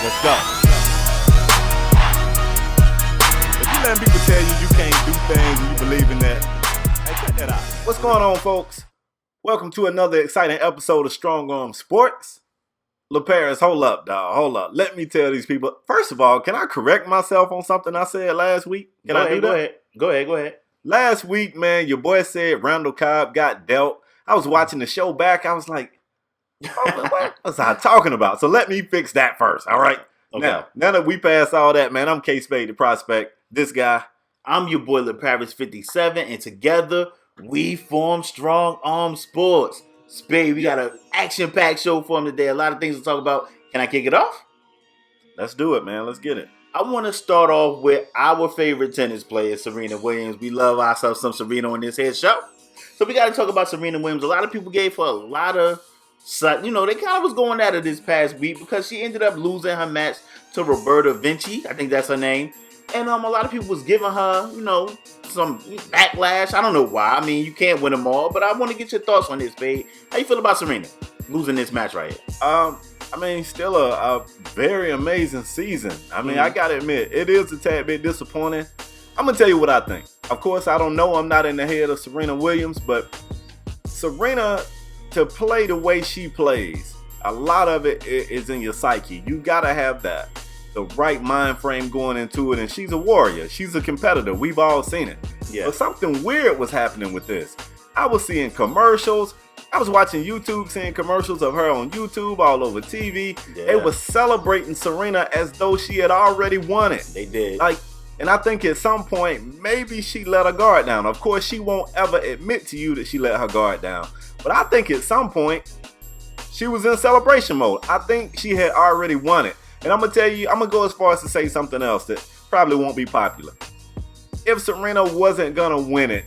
Let's go. If you letting people tell you can't do things and you believe in that, hey, check that out. What's going on, folks? Welcome to another exciting episode of Strong Arm Sports. LaParis, hold up, dog. Hold up. Let me tell these people. First of all, can I correct myself on something I said last week? Can I do that? Go ahead. Last week, man, your boy said Randall Cobb got dealt. I was watching the show back. I was like, what was I talking about? So let me fix that first, all right? Okay. Now that we passed all that, man, I'm KSpadeTheProspect. This guy. I'm your boy LaParis57, and together we form Strong Arm Sports. Spade, we got an action-packed show for him today. A lot of things to talk about. Can I kick it off? Let's do it, man. Let's get it. I want to start off with our favorite tennis player, Serena Williams. We love ourselves some Serena on this head show. So we got to talk about Serena Williams. A lot of people gave her a lot of, they kind of was going at her this past week because she ended up losing her match to Roberta Vinci. I think that's her name. And a lot of people was giving her, some backlash. I don't know why. I mean, you can't win them all, but I want to get your thoughts on this, babe. How you feel about Serena losing this match right here? Still a very amazing season. I got to admit, it is a tad bit disappointing. I'm going to tell you what I think. Of course, I don't know. I'm not in the head of Serena Williams, but Serena, to play the way she plays, a lot of it is in your psyche. You got to have the right mind frame going into it, and she's a warrior. She's a competitor. We've all seen it. Yeah. But something weird was happening with this. I was seeing commercials. I was watching YouTube, seeing commercials of her on YouTube, all over TV. Yeah. They were celebrating Serena as though she had already won it. They did. And I think at some point, maybe she let her guard down. Of course, she won't ever admit to you that she let her guard down. But I think at some point, she was in celebration mode. I think she had already won it. And I'm going to tell you, I'm going to go as far as to say something else that probably won't be popular. If Serena wasn't going to win it,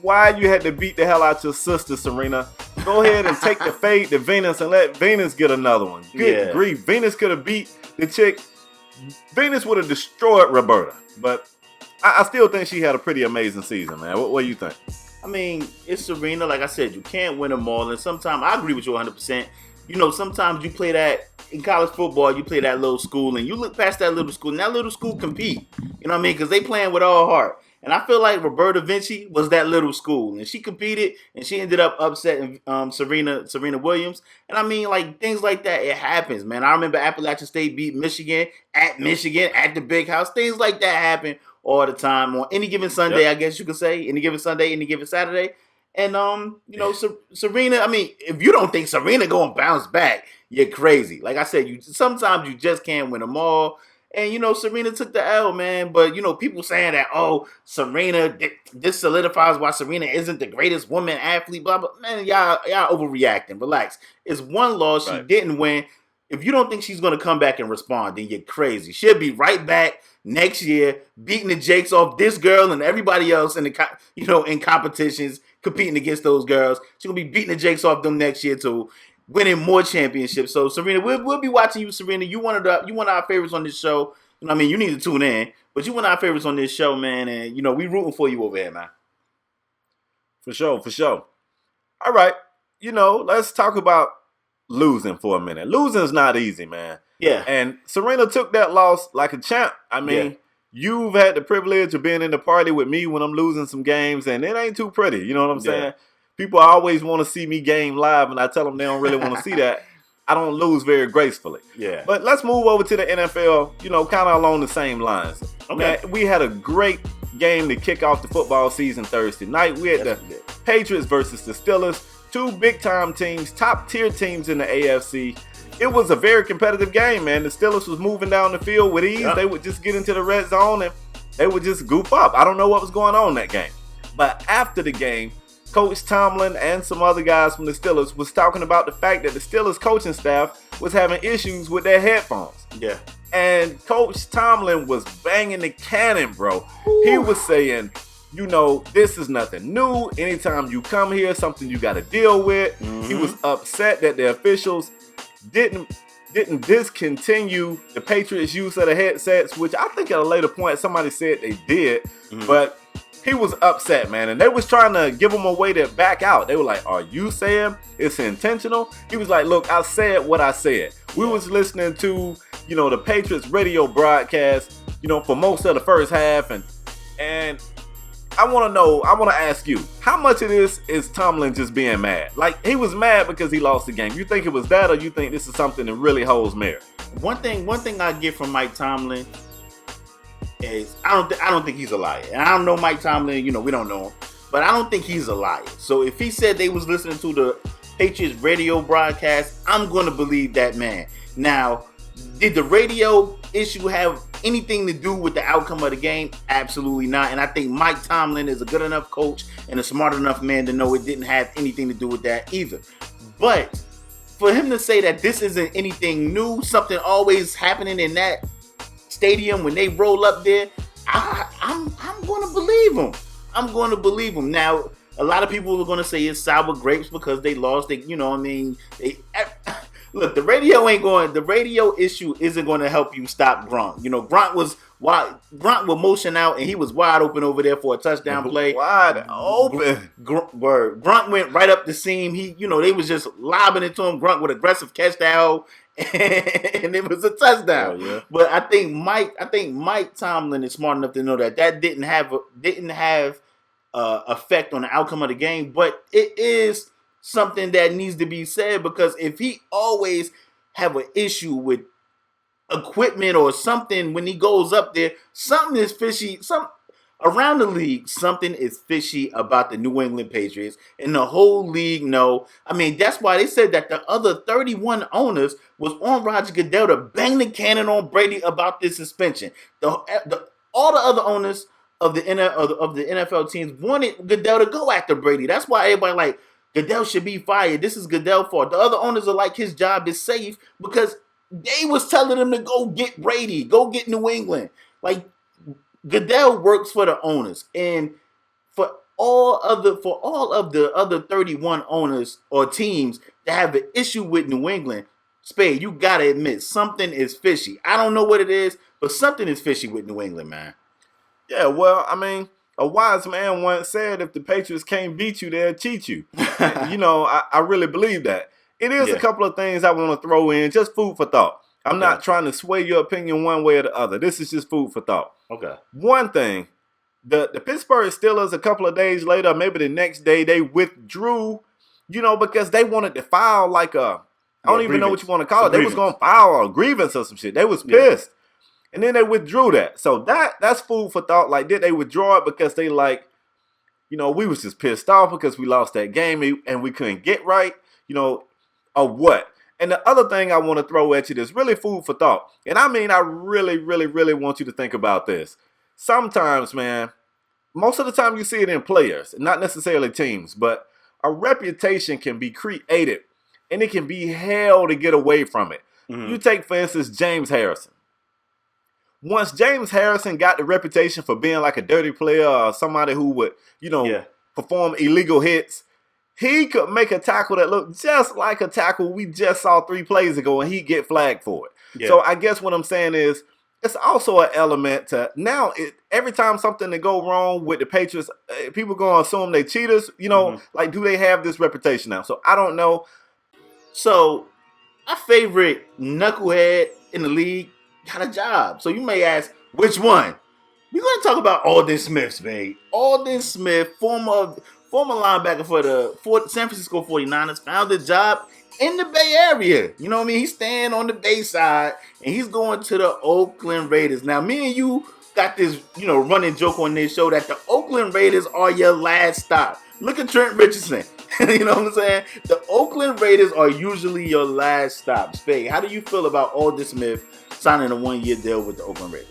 why you had to beat the hell out your sister, Serena? Go ahead and take the fade to Venus and let Venus get another one. Good grief. Venus could have beat the chick. Venus would have destroyed Roberta. But I still think she had a pretty amazing season, man. What do you think? It's Serena. Like I said, you can't win them all. And sometimes, I agree with you 100%. Sometimes you play that, in college football, you play that little school, and you look past that little school, and that little school compete. You know what I mean? Because they playing with all heart. And I feel like Roberta Vinci was that little school, and she competed, and she ended up upsetting Serena Williams. And things like that, it happens, man. I remember Appalachian State beat Michigan at the Big House. Things like that happen all the time on any given Sunday, I guess you could say. Any given Sunday, any given Saturday. And, Serena, if you don't think Serena going to bounce back, you're crazy. Like I said, sometimes you just can't win them all. And, Serena took the L, man. But, people saying that, Serena, this solidifies why Serena isn't the greatest woman athlete, blah, blah. Man, y'all overreacting. Relax. It's one loss. Right. She didn't win. If you don't think she's going to come back and respond, then you're crazy. She'll be right back next year, beating the jakes off this girl and everybody else in in competitions, competing against those girls. She's going to be beating the jakes off them next year too, winning more championships. So Serena, we'll be watching you, Serena. You one of our favorites on this show. You need to tune in, but you one of our favorites on this show, man. And we rooting for you over here, man. For sure. All right, let's talk about losing for a minute. Losing's not easy, man. Yeah. And Serena took that loss like a champ. You've had the privilege of being in the party with me when I'm losing some games, and it ain't too pretty. You know what I'm saying? People always want to see me game live, and I tell them they don't really want to see that. I don't lose very gracefully. Yeah. But let's move over to the NFL, kind of along the same lines. Okay. Man, we had a great game to kick off the football season Thursday night. We had the Patriots versus the Steelers, two big-time teams, top-tier teams in the AFC. It was a very competitive game, man. The Steelers was moving down the field with ease. They would just get into the red zone, and they would just goof up. I don't know what was going on in that game. But after the game, Coach Tomlin and some other guys from the Steelers was talking about the fact that the Steelers coaching staff was having issues with their headphones. Yeah. And Coach Tomlin was banging the cannon, bro. Ooh. He was saying, this is nothing new. Anytime you come here, something you got to deal with. Mm-hmm. He was upset that the officials didn't discontinue the Patriots' use of the headsets, which I think at a later point somebody said they did. Mm-hmm. But he was upset, man, and they was trying to give him a way to back out. They were like, are you saying it's intentional? He was like, look, I said what I said. We was listening to the Patriots radio broadcast, for most of the first half. And I want to ask you, how much of this is Tomlin just being mad? Like, he was mad because he lost the game. You think it was that, or you think this is something that really holds merit? One thing I get from Mike Tomlin is I don't think he's a liar. And I don't know Mike Tomlin, we don't know him, but I don't think he's a liar. So if he said they was listening to the Patriots radio broadcast, I'm going to believe that man. Now, did the radio issue have anything to do with the outcome of the game? Absolutely not. And I think Mike Tomlin is a good enough coach and a smart enough man to know it didn't have anything to do with that either. But for him to say that this isn't anything new, something always happening in that stadium when they roll up there, I'm going to believe him. I'm going to believe him. Now, a lot of people are going to say it's sour grapes because they lost. Look, the radio issue isn't going to help you stop Gronk. Gronk was motion out and he was wide open over there for a touchdown play. Wide open. Gronk went right up the seam. They was just lobbing it to him. Gronk with aggressive catch down, and it was a touchdown. Oh, yeah. But I think Mike Tomlin is smart enough to know that didn't have effect on the outcome of the game. But it is something that needs to be said, because if he always have an issue with equipment or something when he goes up there, something is fishy. Around the league, something is fishy about the New England Patriots, and the whole league know. I mean, that's why they said that the other 31 owners was on Roger Goodell to bang the cannon on Brady about this suspension. All the other owners of the NFL teams wanted Goodell to go after Brady. That's why everybody like, Goodell should be fired. This is Goodell's fault. The other owners are like, his job is safe, because they was telling him to go get Brady, go get New England. Like, Goodell works for the owners, and for all of the other 31 owners or teams that have an issue with New England, Spade, you gotta admit something is fishy. I don't know what it is, but something is fishy with New England, man. Yeah, well, I mean, a wise man once said, if the Patriots can't beat you, they'll cheat you. I really believe that. It is a couple of things I want to throw in, just food for thought. I'm not trying to sway your opinion one way or the other. This is just food for thought. Okay. One thing, the Pittsburgh Steelers, a couple of days later, maybe the next day, they withdrew, because they wanted to file like I don't even know what you want to call it. They was going to file a grievance or some shit. They was pissed. And then they withdrew that. So that's food for thought. Like, did they withdraw it because they like, we was just pissed off because we lost that game and we couldn't get right, or what? And the other thing I want to throw at you that's really food for thought. And I mean, I really, really, really want you to think about this. Sometimes, man, most of the time you see it in players, not necessarily teams, but a reputation can be created and it can be hell to get away from it. Mm-hmm. You take, for instance, James Harrison. Once James Harrison got the reputation for being like a dirty player or somebody who would, perform illegal hits, he could make a tackle that looked just like a tackle we just saw 3 plays ago, and he'd get flagged for it. Yeah. So I guess what I'm saying is, it's also an element to now. Every time something to go wrong with the Patriots, people gonna assume they cheaters. Like, do they have this reputation now? So I don't know. So our favorite knucklehead in the league got a job. So you may ask, which one? We're going to talk about Alden Smith, man. Alden Smith, former linebacker for the San Francisco 49ers, found a job in the Bay Area. You know what I mean? He's staying on the Bay side, and he's going to the Oakland Raiders. Now, me and you got this, running joke on this show that the Oakland Raiders are your last stop. Look at Trent Richardson. You know what I'm saying? The Oakland Raiders are usually your last stop. Spade, how do you feel about Alden Smith signing a 1-year deal with the Oakland Raiders?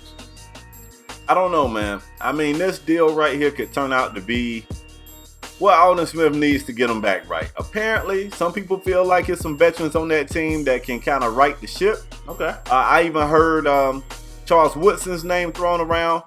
I don't know, man. I mean, this deal right here could turn out to be what Alden Smith needs to get him back right. Apparently, some people feel like there's some veterans on that team that can kind of right the ship. Okay. I even heard Charles Woodson's name thrown around.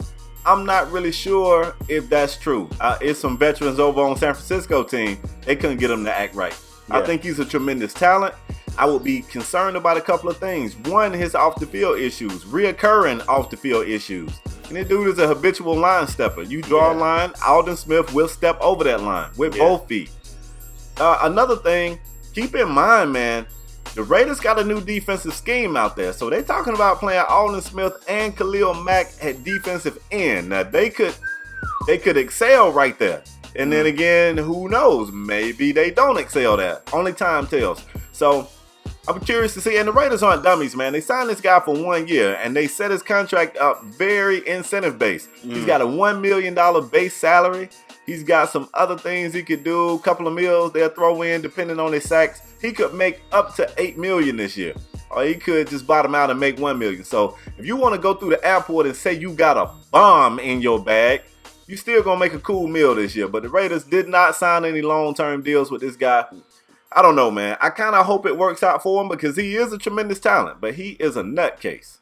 I'm not really sure if that's true. It's some veterans over on San Francisco team. They couldn't get him to act right. Yeah. I think he's a tremendous talent. I would be concerned about a couple of things. One, his off-the-field issues, reoccurring off-the-field issues. And this dude is a habitual line stepper. You draw a line, Alden Smith will step over that line with both feet. Another thing, keep in mind, man, The Raiders got a new defensive scheme out there. So they're talking about playing Alden Smith and Khalil Mack at defensive end. Now, they could excel right there. And then again, who knows? Maybe they don't excel there. Only time tells. So I'm curious to see. And the Raiders aren't dummies, man. They signed this guy for 1 year, and they set his contract up very incentive-based. He's got a $1 million base salary. He's got some other things he could do. A couple of meals they'll throw in depending on his sacks. He could make up to $8 million this year. Or he could just bottom out and make $1 million. So if you want to go through the airport and say you got a bomb in your bag, you still going to make a cool meal this year. But the Raiders did not sign any long-term deals with this guy. I don't know, man. I kind of hope it works out for him because he is a tremendous talent. But he is a nutcase.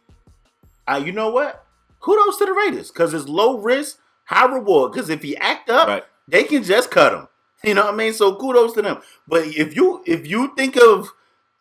You know what? Kudos to the Raiders because it's low risk, high reward. Because if he act up, they can just cut him. You know what I mean? So kudos to them. But if you think of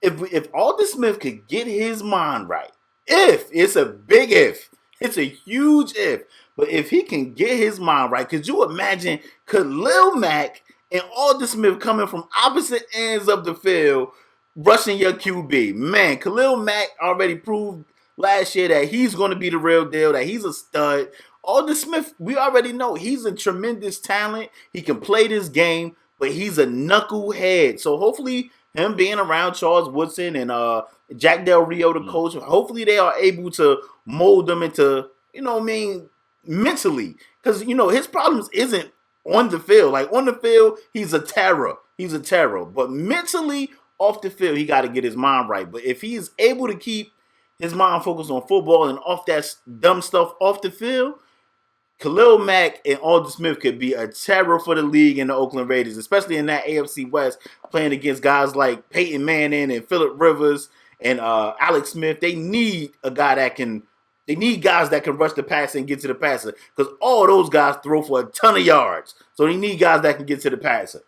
if Alden Smith could get his mind right, it's a big if. It's a huge if. But if he can get his mind right, could you imagine Khalil Mack and Alden Smith coming from opposite ends of the field, rushing your QB? Man, Khalil Mack already proved last year that he's going to be the real deal, that he's a stud. Alden Smith, we already know he's a tremendous talent. He can play this game, but he's a knucklehead. So hopefully him being around Charles Woodson and Jack Del Rio, the coach, hopefully they are able to mold them into, you know what I mean, mentally. Because, you know, his problems isn't on the field. Like, on the field, he's a terror. He's a terror. But mentally, off the field, he got to get his mind right. But if he is able to keep his mind focused on football and off that dumb stuff off the field, Khalil Mack and Alden Smith could be a terror for the league and the Oakland Raiders, especially in that AFC West, playing against guys like Peyton Manning and Phillip Rivers and Alex Smith. They need a guy that can. They need guys that can rush the passer and get to the passer because all those guys throw for a ton of yards. So they need guys that can get to the passer.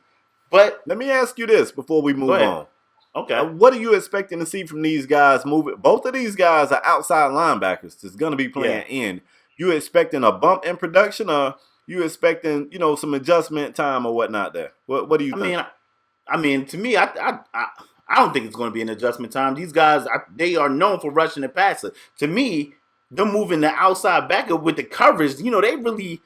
But let me ask you this before we move on. Okay. What are you expecting to see from these guys moving? Both of these guys are outside linebackers that's going to be playing in. You expecting a bump in production or you expecting, you know, some adjustment time or whatnot there? What do you think? I mean, to me, I don't think it's going to be an adjustment time. These guys, they are known for rushing the passer. To me, them moving the outside backer with the coverage, you know, they really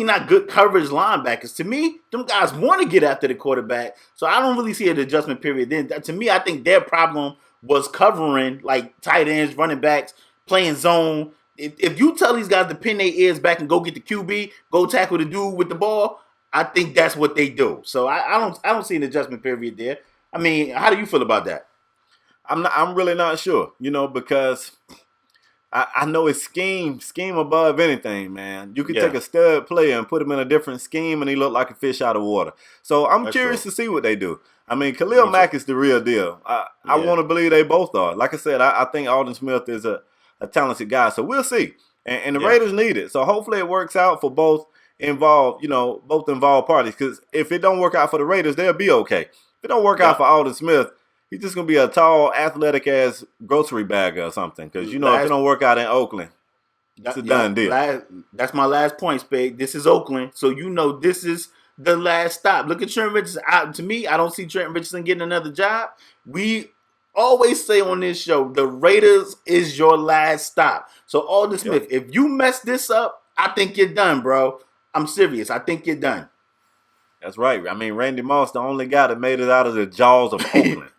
not good coverage linebackers. To me, them guys want to get after the quarterback. So I don't really see an adjustment period. Then to me, I think their problem was covering like tight ends, running backs, playing zone. If you tell these guys to pin their ears back and go get the QB, go tackle the dude with the ball, I think that's what they do. So I don't see an adjustment period there. I mean, how do you feel about that? I'm really not sure, you know, because I know it's scheme above anything, man. You could take a stud player and put him in a different scheme, and he look like a fish out of water. So I'm curious to see what they do. I mean, Khalil Mack is the real deal. I want to believe they both are. Like I said, I think Alden Smith is a talented guy. So we'll see. And the Raiders need it. So hopefully it works out for both involved parties. Because if it don't work out for the Raiders, they'll be okay. If it don't work out for Alden Smith, he's just going to be a tall, athletic-ass grocery bagger or something. Because, you know, if it don't work out in Oakland, it's a done deal. That's my last point, Spade. This is Oakland. So, you know, this is the last stop. Look at Trent Richardson. To me, I don't see Trent Richardson getting another job. We always say on this show, the Raiders is your last stop. So, Alden Smith, if you mess this up, I think you're done, bro. I'm serious. I think you're done. That's right. I mean, Randy Moss, the only guy that made it out of the jaws of Oakland.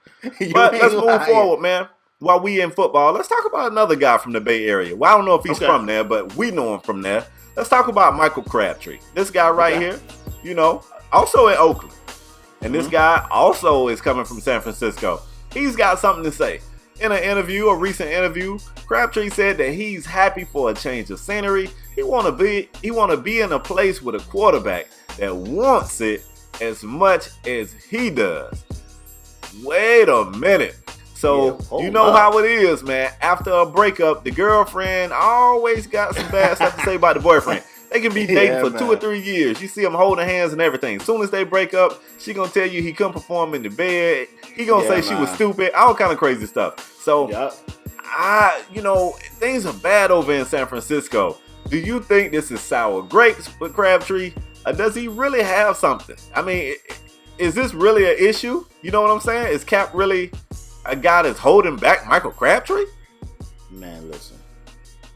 But let's move forward, man. While we in football, let's talk about another guy from the Bay Area. Well, I don't know if he's from there, but we know him from there. Let's talk about Michael Crabtree. This guy right here, you know, also in Oakland. And this guy also is coming from San Francisco. He's got something to say. In a recent interview, Crabtree said that he's happy for a change of scenery. He want to be in a place with a quarterback that wants it as much as he does. Wait a minute. So, you know how it is, man. After a breakup, the girlfriend always got some bad stuff to say about the boyfriend. They can be dating for 2 or 3 years. You see them holding hands and everything. As soon as they break up, she gonna tell you he couldn't perform in the bed. He gonna say she was stupid. All kind of crazy stuff. So, you know, things are bad over in San Francisco. Do you think this is sour grapes with Crabtree? Or does he really have something? I mean, is this really an issue? You know what I'm saying? Is Cap really a guy that's holding back Michael Crabtree? Man, listen.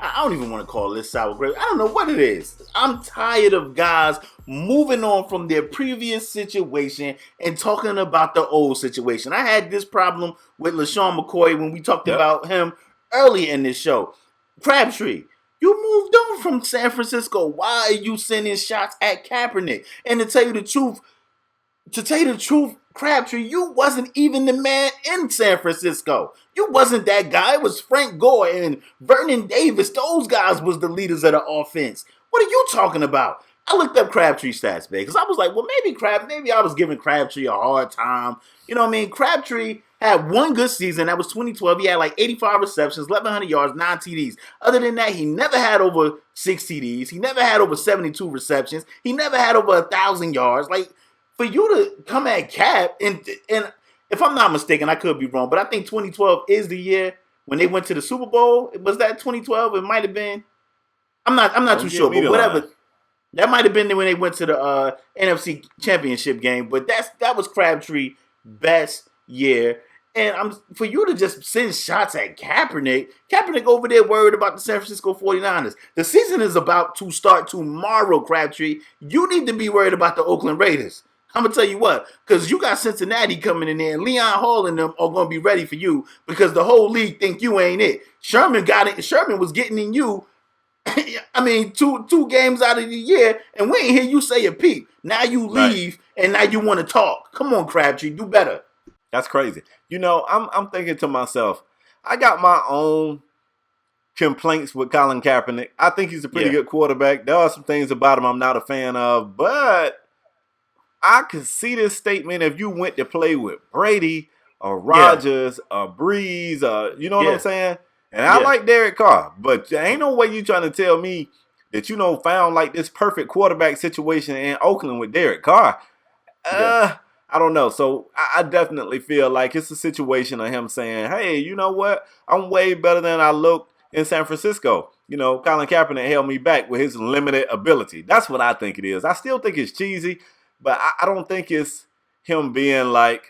I don't even want to call this sour grapes. I don't know what it is. I'm tired of guys moving on from their previous situation and talking about the old situation. I had this problem with LaShawn McCoy when we talked about him earlier in this show. Crabtree, you moved on from San Francisco. Why are you sending shots at Kaepernick? And to tell you the truth, Crabtree, you wasn't even the man in San Francisco. You wasn't that guy. It was Frank Gore and Vernon Davis. Those guys was the leaders of the offense. What are you talking about? I looked up Crabtree stats, man, because I was like, well, maybe I was giving Crabtree a hard time. You know what I mean? Crabtree had one good season. That was 2012. He had like 85 receptions, 1,100 yards, 9 TDs. Other than that, he never had over 6 TDs. He never had over 72 receptions. He never had over 1,000 yards. Like, for you to come at Cap, and if I'm not mistaken, I could be wrong, but I think 2012 is the year when they went to the Super Bowl. Was that 2012? It might have been. I'm not too sure, but whatever. That might have been when they went to the NFC Championship game. But that was Crabtree's best year. And for you to just send shots at Kaepernick over there worried about the San Francisco 49ers. The season is about to start tomorrow, Crabtree. You need to be worried about the Oakland Raiders. I'm going to tell you what, because you got Cincinnati coming in there, and Leon Hall and them are going to be ready for you because the whole league think you ain't it. Sherman got it. Sherman was getting in you, I mean, two games out of the year, and we ain't hear you say a peep. Now you leave, and now you want to talk. Come on, Crabtree, do better. That's crazy. You know, I'm thinking to myself, I got my own complaints with Colin Kaepernick. I think he's a pretty good quarterback. There are some things about him I'm not a fan of, but I could see this statement if you went to play with Brady or Rodgers or Breeze or, you know what I'm saying? And I like Derek Carr, but there ain't no way you trying to tell me that, found like this perfect quarterback situation in Oakland with Derek Carr. I don't know. So I definitely feel like it's a situation of him saying, hey, you know what? I'm way better than I looked in San Francisco. Colin Kaepernick held me back with his limited ability. That's what I think it is. I still think it's cheesy. But I don't think it's him being like,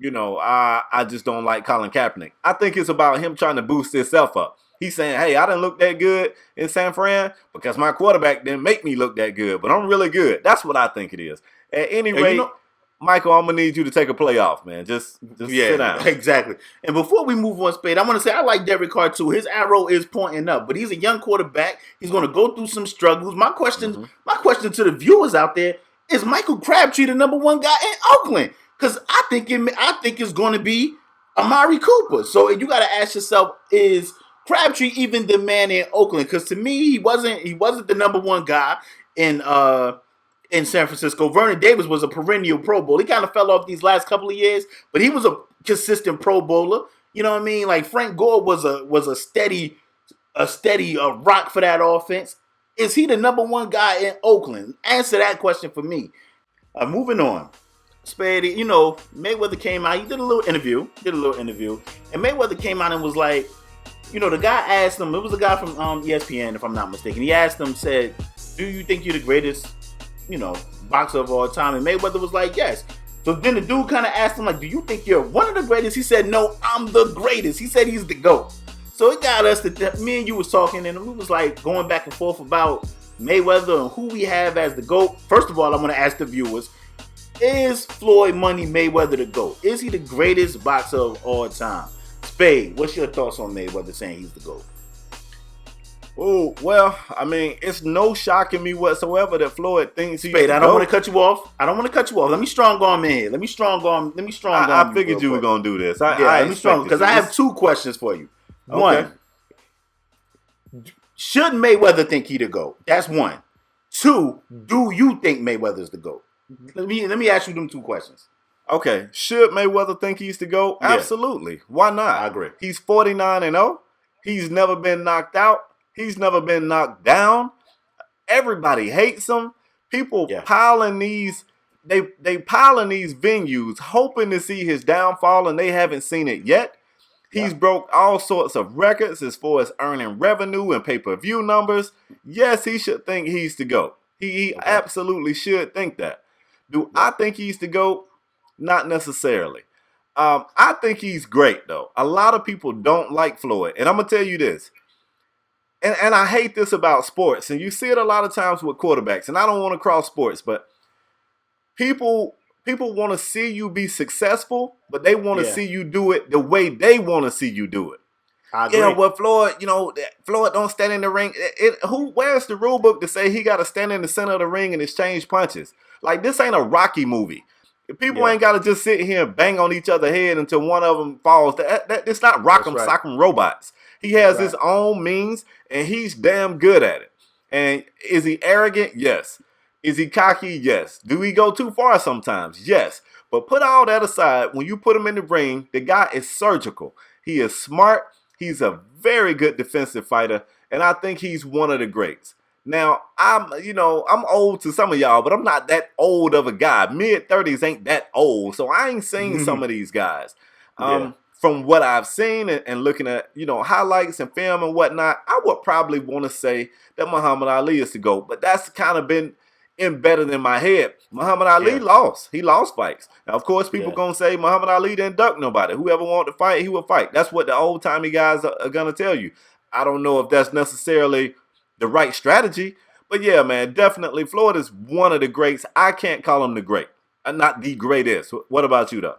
I just don't like Colin Kaepernick. I think it's about him trying to boost himself up. He's saying, hey, I didn't look that good in San Fran because my quarterback didn't make me look that good, but I'm really good. That's what I think it is. At any rate, Michael, I'm going to need you to take a playoff, man. Just sit down. Exactly. And before we move on, Spade, I want to say I like Derek Carr too. His arrow is pointing up, but he's a young quarterback. He's going to go through some struggles. My question to the viewers out there, is Michael Crabtree the number one guy in Oakland? Because I think it's going to be Amari Cooper. So you got to ask yourself, is Crabtree even the man in Oakland? Because to me, he wasn't the number one guy in San Francisco. Vernon Davis was a perennial Pro Bowler. He kind of fell off these last couple of years, but he was a consistent Pro Bowler. You know what I mean? Like Frank Gore was a steady rock for that offense. Is he the number one guy in Oakland? Answer that question for me. Moving on. Spade, Mayweather came out. He did a little interview. And Mayweather came out and was like, the guy asked him, it was a guy from ESPN, if I'm not mistaken. He asked him, said, do you think you're the greatest, boxer of all time? And Mayweather was like, yes. So then the dude kind of asked him, like, do you think you're one of the greatest? He said, no, I'm the greatest. He said he's the GOAT. So it got us to, me and you was talking, and we was like going back and forth about Mayweather and who we have as the GOAT. First of all, I'm going to ask the viewers, is Floyd Money Mayweather the GOAT? Is he the greatest boxer of all time? Spade, what's your thoughts on Mayweather saying he's the GOAT? Oh, well, I mean, it's no shocking me whatsoever that Floyd thinks he's Spade, I don't want to cut you off. Let me strong arm in here. I figured you were going to do this. Let me strong, because I have two questions for you. One, should Mayweather think he the GOAT? That's one. Two, do you think Mayweather's the GOAT? Let me ask you them two questions. Okay, should Mayweather think he's the GOAT? Yeah. Absolutely. Why not? I agree. He's 49-0. He's never been knocked out. He's never been knocked down. Everybody hates him. People pile in these. They pile in these venues hoping to see his downfall, and they haven't seen it yet. He's broke all sorts of records as far as earning revenue and pay-per-view numbers. Yes, he should think he's the GOAT. He absolutely should think that. Do I think he's the GOAT? Not necessarily. I think he's great, though. A lot of people don't like Floyd. And I'm going to tell you this. And I hate this about sports. And you see it a lot of times with quarterbacks. And I don't want to cross sports, but people want to see you be successful, but they want to see you do it the way they want to see you do it. I agree. Yeah, well, Floyd, Floyd don't stand in the ring. Where's the rule book to say he got to stand in the center of the ring and exchange punches? Like, this ain't a Rocky movie. People ain't got to just sit here and bang on each other's head until one of them falls. It's not Rock'em Sock'em Robots. He has his own means, and he's damn good at it. And is he arrogant? Yes. Is he cocky? Yes. Do he go too far sometimes? Yes. But put all that aside, when you put him in the ring, the guy is surgical. He is smart. He's a very good defensive fighter, and I think he's one of the greats. Now, I'm old to some of y'all, but I'm not that old of a guy. Mid-30s ain't that old, so I ain't seen some of these guys. From what I've seen and looking at, highlights and film and whatnot, I would probably want to say that Muhammad Ali is the GOAT, but that's kind of been embedded in my head. Muhammad Ali lost. He lost fights. Now, of course, people going to say Muhammad Ali didn't duck nobody. Whoever wanted to fight, he would fight. That's what the old-timey guys are going to tell you. I don't know if that's necessarily the right strategy, but yeah, man, definitely Floyd is one of the greats. I can't call him the great. Not the greatest. What about you, though?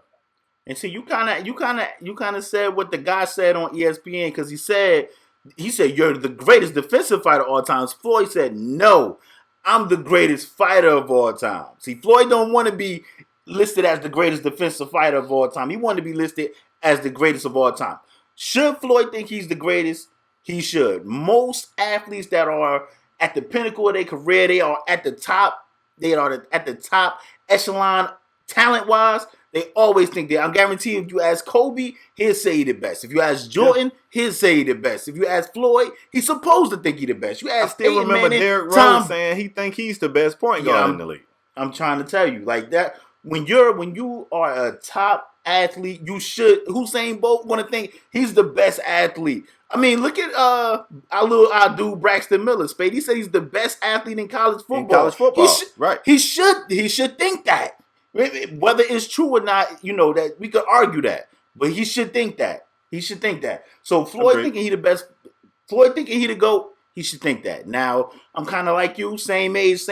And see, you kind of said what the guy said on ESPN, because he said you're the greatest defensive fighter of all time. Floyd said, no, I'm the greatest fighter of all time. See, Floyd don't want to be listed as the greatest defensive fighter of all time. He wanted to be listed as the greatest of all time. Should Floyd think he's the greatest? He should. Most athletes that are at the pinnacle of their career, they are at the top. They are at the top echelon talent-wise. They always think that. I'm guaranteeing if you ask Kobe, he'll say he the best. If you ask Jordan, he'll say he the best. If you ask Floyd, he's supposed to think he the best. You ask I still remember Derrick Rose saying he think he's the best point guard in the league. I'm trying to tell you, like that. When you are a top athlete, you should. Usain Bolt want to think he's the best athlete. I mean, look at our dude Braxton Miller. Spade. He said he's the best athlete in college football. Right? He should think that. Whether it's true or not, that we could argue that, but he should think that. So Floyd thinking he the best. Floyd thinking he the GOAT. He should think that. Now I'm kind of like you, same age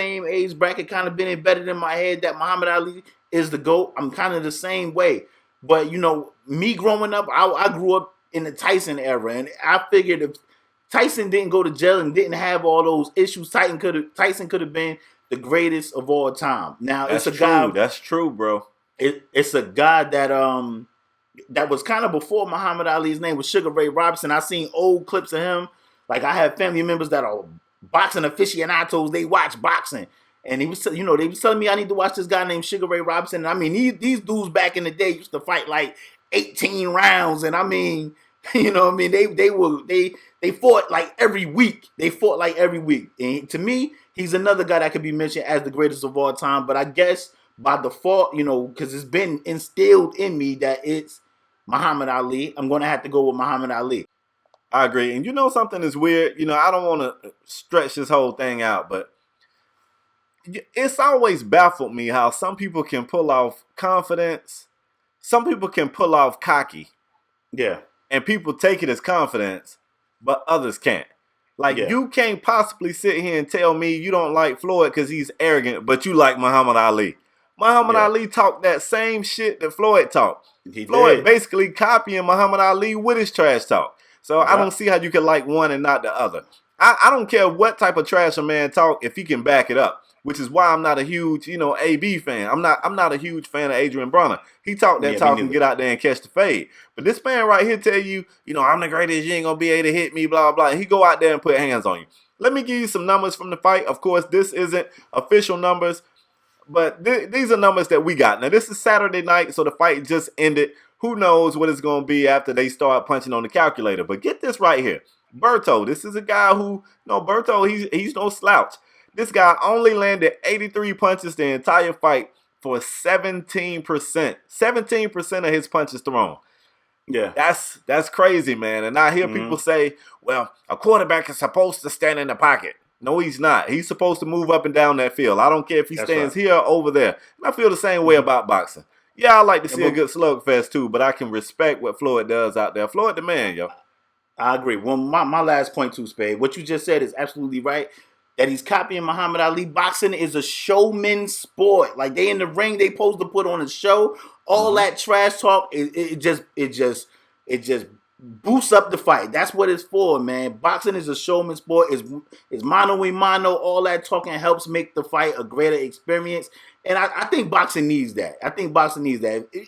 bracket, kind of been embedded in my head that Muhammad Ali is the GOAT. I'm kind of the same way, but me growing up, I grew up in the Tyson era, and I figured if Tyson didn't go to jail and didn't have all those issues, Tyson could have been the greatest of all time. Now that's it's a guy. That's true, bro. It's a guy that was kind of before Muhammad Ali's name was Sugar Ray Robinson. I seen old clips of him. Like, I have family members that are boxing aficionados. They watch boxing, and they was telling me I need to watch this guy named Sugar Ray Robinson. And I mean, these dudes back in the day used to fight like 18 rounds, and I mean, they fought like every week. And to me, he's another guy that could be mentioned as the greatest of all time. But I guess by default, because it's been instilled in me that it's Muhammad Ali, I'm going to have to go with Muhammad Ali. I agree. And something is weird. I don't want to stretch this whole thing out, but it's always baffled me how some people can pull off confidence. Some people can pull off cocky. Yeah. And people take it as confidence, but others can't. Like, you can't possibly sit here and tell me you don't like Floyd because he's arrogant, but you like Muhammad Ali. Muhammad Ali talked that same shit that Floyd talked. Floyd basically copying Muhammad Ali with his trash talk. So I don't see how you can like one and not the other. I don't care what type of trash a man talk if he can back it up, which is why I'm not a huge, AB fan. I'm not a huge fan of Adrian Bronner. He talked that talk and get out there and catch the fade. But this man right here tell you, I'm the greatest, you ain't going to be able to hit me, blah, blah. And he go out there and put hands on you. Let me give you some numbers from the fight. Of course, this isn't official numbers, but these are numbers that we got. Now, this is Saturday night, so the fight just ended. Who knows what it's going to be after they start punching on the calculator. But get this right here. Berto, this is a guy who, Berto, he's no slouch. This guy only landed 83 punches the entire fight for 17%. 17% of his punches thrown. Yeah. That's crazy, man. And I hear people say, well, a quarterback is supposed to stand in the pocket. No, he's not. He's supposed to move up and down that field. I don't care if he stands here or over there. And I feel the same way about boxing. Yeah, I like to see a good slugfest too, but I can respect what Floyd does out there. Floyd the man, yo. I agree. Well, my last point too, Spade. What you just said is absolutely right. That he's copying Muhammad Ali. Boxing is a showman sport. Like they in the ring, they supposed to put on a show. All that trash talk, it just boosts up the fight. That's what it's for, man. Boxing is a showman sport. Is mano a mano. All that talking helps make the fight a greater experience. And I think boxing needs that.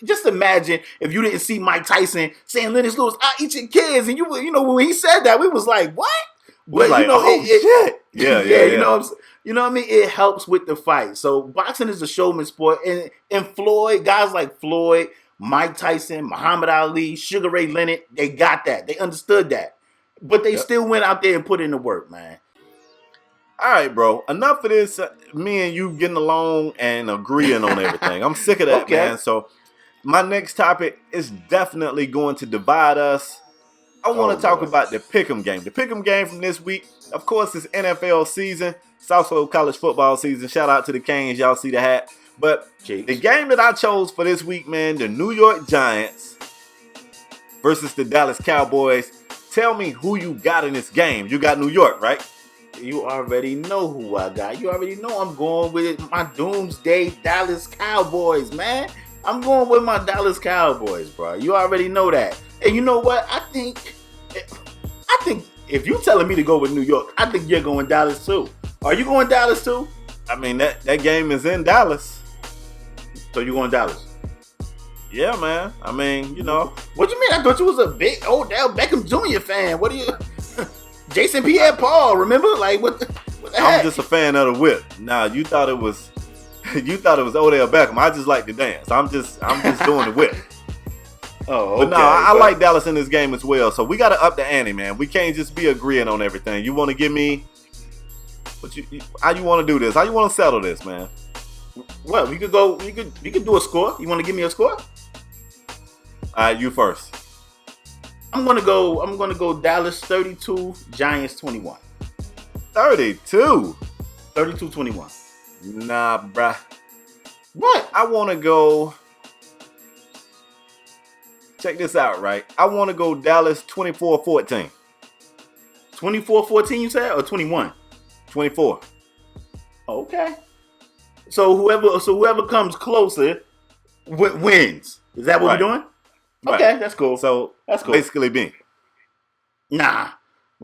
Just imagine if you didn't see Mike Tyson saying, Lennox Lewis, I'll eat your kids. And you know, when he said that, we was like, what? But like, shit. Yeah. You know what I mean? It helps with the fight. So boxing is a showman sport. And Floyd, guys like Floyd, Mike Tyson, Muhammad Ali, Sugar Ray Leonard, they got that. They understood that. But they still went out there and put in the work, man. All right, bro. Enough of this. Me and you getting along and agreeing on everything. I'm sick of that, man. So my next topic is definitely going to divide us. I want to talk about the Pick'em game. The Pick'em game from this week, of course, is NFL season. It's also college football season. Shout out to the Canes. Y'all see the hat. But the game that I chose for this week, man, the New York Giants versus the Dallas Cowboys. Tell me who you got in this game. You got New York, right? You already know who I got. You already know I'm going with my doomsday Dallas Cowboys, man. I'm going with my Dallas Cowboys, bro. You already know that. And you know what? I think if you're telling me to go with New York, I think you're going Dallas too. Are you going Dallas too? I mean, that game is in Dallas. So you going Dallas? Yeah, man. I mean, you know. What you mean? I thought you was a big Odell Beckham Jr. fan. What are you... Jason Pierre-Paul, remember? Like, what the heck? I'm just a fan of the whip. Nah, you thought it was Odell Beckham. I just like to dance. I'm just doing the whip. Oh, okay. But I like Dallas in this game as well. So we got to up the ante, man. We can't just be agreeing on everything. You want to give me how you want to do this? How you want to settle this, man? Well, we could do a score. You want to give me a score? All right, you first. I'm gonna go Dallas 32, Giants 21. 32? 32-21. Nah, bruh. What? I want to go... Check this out, right? I want to go Dallas 24-14. 24-14 you said? Or 21? 24. Okay. So whoever comes closer wins. Is that what we're doing? Right. Okay, that's cool. So that's cool. Basically me. Nah.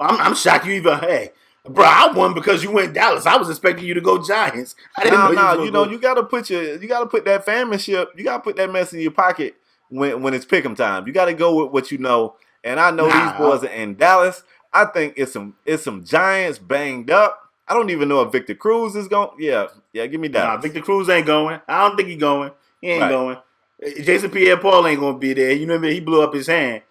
I'm shocked you even, hey. Bro, I won because you went Dallas. I was expecting you to go Giants. I didn't know you know, you gotta put that fanmanship, you gotta put that mess in your pocket when it's pick'em time. You gotta go with what you know. And I know these boys are in Dallas. I think it's some Giants banged up. I don't even know if Victor Cruz is going. Yeah, give me Dallas. Nah, Victor Cruz ain't going. I don't think he's going. He ain't going. Jason Pierre-Paul ain't gonna be there. You know what I mean? He blew up his hand.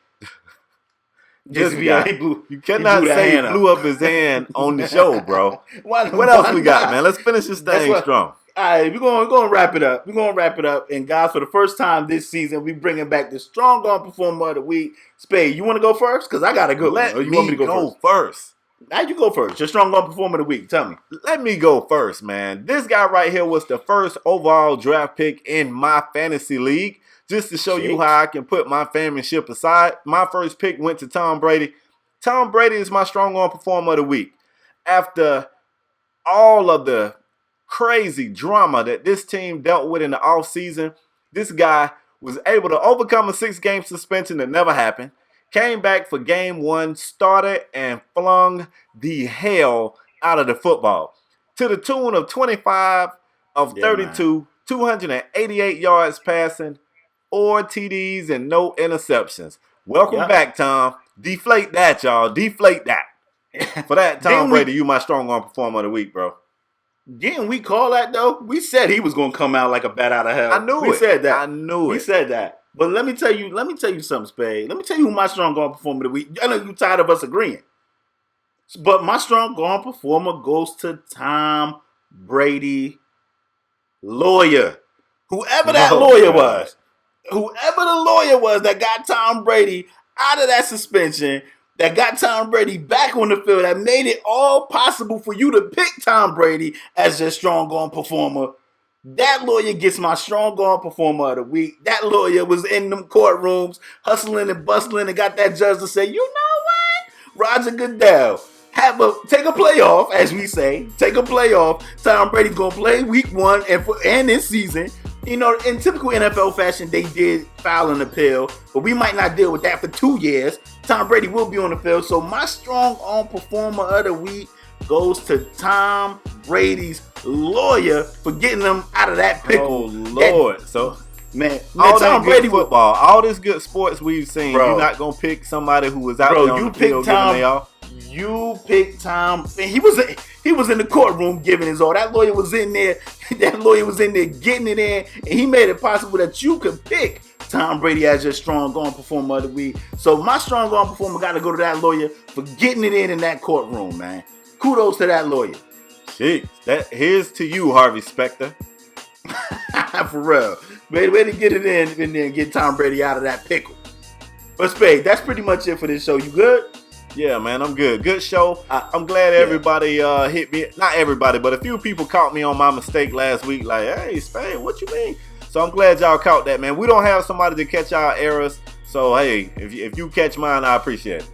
Jason Pierre, you cannot say he blew up his hand on the show, bro. What else we got, man? Let's finish this thing strong. All right, we're going to wrap it up. We're going to wrap it up. And guys, for the first time this season, we're bringing back the Strong Arm Performer of the Week. Spade, you want to go first? Because I got to go. Let me go first. Now you go first. Your Strong Arm Performer of the Week. Tell me. Let me go first, man. This guy right here was the first overall draft pick in my fantasy league. Just to show you how I can put my fanmanship aside, my first pick went to Tom Brady. Tom Brady is my Strong Arm Performer of the Week. After all of the crazy drama that this team dealt with in the offseason, this guy was able to overcome a 6-game suspension that never happened, came back for game 1, started and flung the hell out of the football to the tune of 25 of 32, man. 288 yards passing, 4 TDs and no interceptions. Welcome back, Tom. Deflate that, y'all. Deflate that. For that, Tom Brady, you my Strong Arm Performer of the Week, bro. Didn't we call that, though? We said he was going to come out like a bat out of hell. I knew it. We said that. I knew it. We said that. But let me tell you something, Spade. Let me tell you who my Strong Arm Performer of the Week. I know you're tired of us agreeing. But my Strong Arm Performer goes to Tom Brady, lawyer. Whoever that lawyer was. Whoever the lawyer was that got Tom Brady out of that suspension, that got Tom Brady back on the field, that made it all possible for you to pick Tom Brady as your Strong Arm Performer, That lawyer gets my strong arm performer of the week. That lawyer was in them courtrooms, hustling and bustling, and got that judge to say, you know what? Roger Goodell, take a playoff, as we say. Take a playoff. Tom Brady's going to play week 1 and this season. You know, in typical NFL fashion, they did file an appeal, but we might not deal with that for 2 years. Tom Brady will be on the field. So my strong arm performer of the week goes to Tom Brady's lawyer for getting them out of that pickle. Oh, Lord. Man, all Tom that Brady good football, all this good sports we've seen, bro, you're not going to pick somebody who was out there on the field giving they all? You picked Tom. And he was in the courtroom giving his all. That lawyer was in there. That lawyer was in there getting it in, and he made it possible that you could pick Tom Brady as your strong arm performer of the week. So my strong arm performer got to go to that lawyer for getting it in that courtroom, man. Kudos to that lawyer. Jeez, here's to you, Harvey Specter. For real. Way to get it in and then get Tom Brady out of that pickle. But Spade, that's pretty much it for this show. You good? Yeah, man, I'm good. Good show. I'm glad everybody hit me. Not everybody, but a few people caught me on my mistake last week. Like, hey, Spade, what you mean? So I'm glad y'all caught that, man. We don't have somebody to catch our errors. So, hey, if you catch mine, I appreciate it.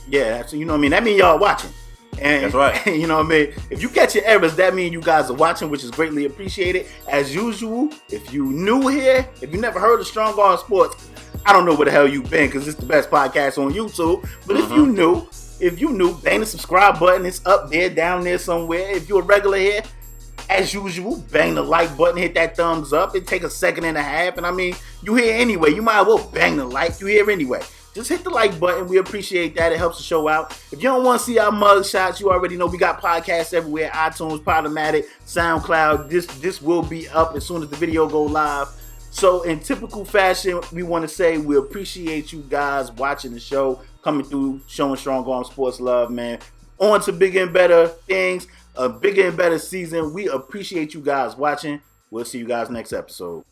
Yeah, so you know what I mean? That means y'all watching. And, that's right. You know what I mean? If you catch your errors, that means you guys are watching, which is greatly appreciated. As usual, if you new here, if you never heard of Strong Arm Sports, I don't know where the hell you been because it's the best podcast on YouTube. But if you new, bang the subscribe button. It's up there, down there somewhere. If you're a regular here, as usual, bang the like button, hit that thumbs up. It take a second and a half. And I mean, you here anyway. You might as well bang the like. You here anyway. Just hit the like button. We appreciate that. It helps the show out. If you don't want to see our mug shots, you already know we got podcasts everywhere. iTunes, UPodOmatic, SoundCloud. This will be up as soon as the video go live. So in typical fashion, we want to say we appreciate you guys watching the show, coming through, showing Strong Arm Sports love, man. On to bigger and better things, a bigger and better season. We appreciate you guys watching. We'll see you guys next episode.